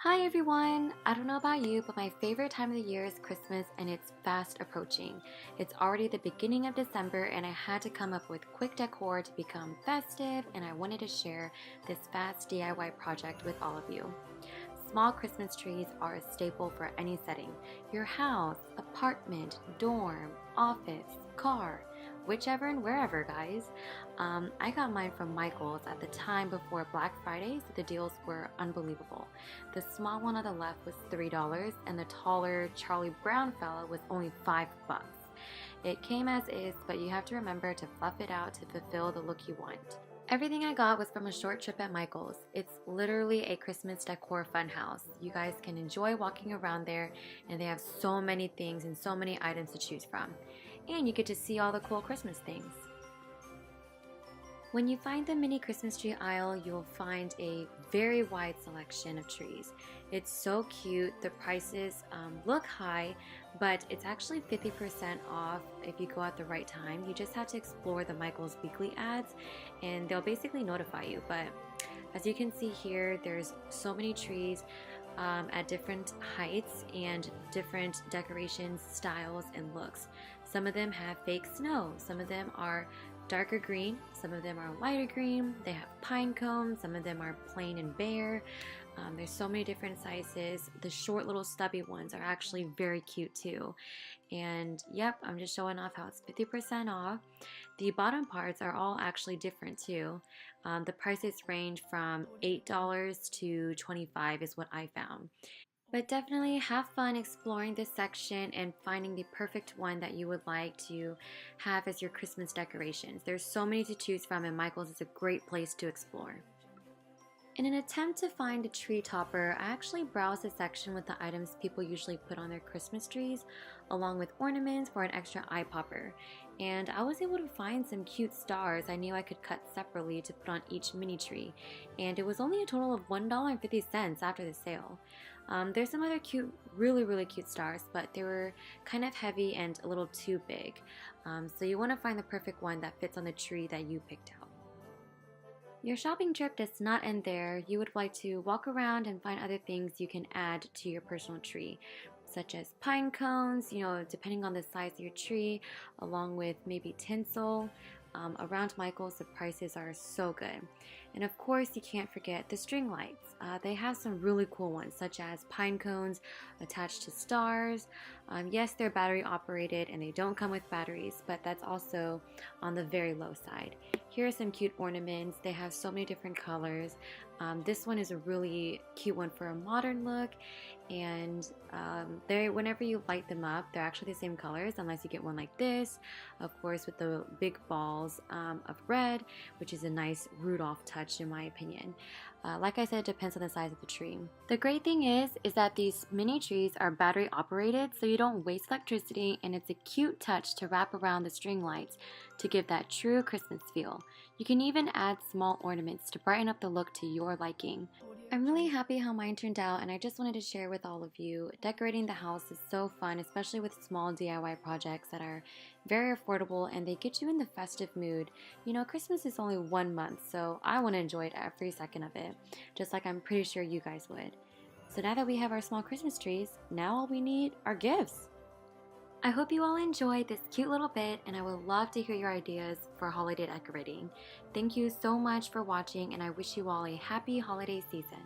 Hi everyone! I don't know about you, but my favorite time of the year is Christmas and it's fast approaching. It's already the beginning of December and I had to come up with quick decor to become festive, and I wanted to share this fast DIY project with all of you. Small Christmas trees are a staple for any setting. Your house, apartment, dorm, office, car, whichever and wherever, guys. I got mine from Michael's at the time before Black Friday, so the deals were unbelievable. The small one on the left was $3, and the taller Charlie Brown fella was only $5. It came as is, but you have to remember to fluff it out to fulfill the look you want. Everything I got was from a short trip at Michael's. It's literally a Christmas decor funhouse. You guys can enjoy walking around there, and they have so many things and so many items to choose from. And you get to see all the cool Christmas things. When you find the mini Christmas tree aisle, you'll find a very wide selection of trees. It's so cute. The prices look high, but it's actually 50% off if you go at the right time. You just have to explore the Michael's weekly ads and they'll basically notify you. But as you can see here, there's so many trees at different heights and different decorations, styles, and looks. Some of them have fake snow, some of them are darker green, some of them are lighter green, they have pine cones, some of them are plain and bare. There's so many different sizes. The short little stubby ones are actually very cute too. And yep, I'm just showing off how it's 50% off. The bottom parts are all actually different too. The prices range from $8 to $25 is what I found. But definitely have fun exploring this section and finding the perfect one that you would like to have as your Christmas decorations. There's so many to choose from, and Michael's is a great place to explore. In an attempt to find a tree topper, I actually browsed the section with the items people usually put on their Christmas trees, along with ornaments for an extra eye popper. And I was able to find some cute stars I knew I could cut separately to put on each mini tree. And it was only a total of $1.50 after the sale. There's some other cute, really cute stars, but they were kind of heavy and a little too big. So you want to find the perfect one that fits on the tree that you picked out. Your shopping trip does not end there. You would like to walk around and find other things you can add to your personal tree, such as pine cones, depending on the size of your tree, along with maybe tinsel. Around Michael's, the prices are so good. And of course, you can't forget the string lights. They have some really cool ones, such as pine cones attached to stars. Yes, they're battery operated and they don't come with batteries, but that's also on the very low side. Here are some cute ornaments. They have so many different colors. This one is a really cute one for a modern look, and whenever you light them up, they're actually the same colors unless you get one like this, of course, with the big balls of red, which is a nice Rudolph touch in my opinion. Like I said, it depends on the size of the tree. The great thing is that these mini trees are battery operated, so you don't waste electricity, and it's a cute touch to wrap around the string lights to give that true Christmas feel. You can even add small ornaments to brighten up the look to your liking. I'm really happy how mine turned out, and I just wanted to share with all of you. Decorating the house is so fun, especially with small DIY projects that are very affordable and they get you in the festive mood. Christmas is only 1 month, so I want to enjoy it every second of it, just like I'm pretty sure you guys would. So now that we have our small Christmas trees, now all we need are gifts. I hope you all enjoyed this cute little bit, and I would love to hear your ideas for holiday decorating. Thank you so much for watching, and I wish you all a happy holiday season.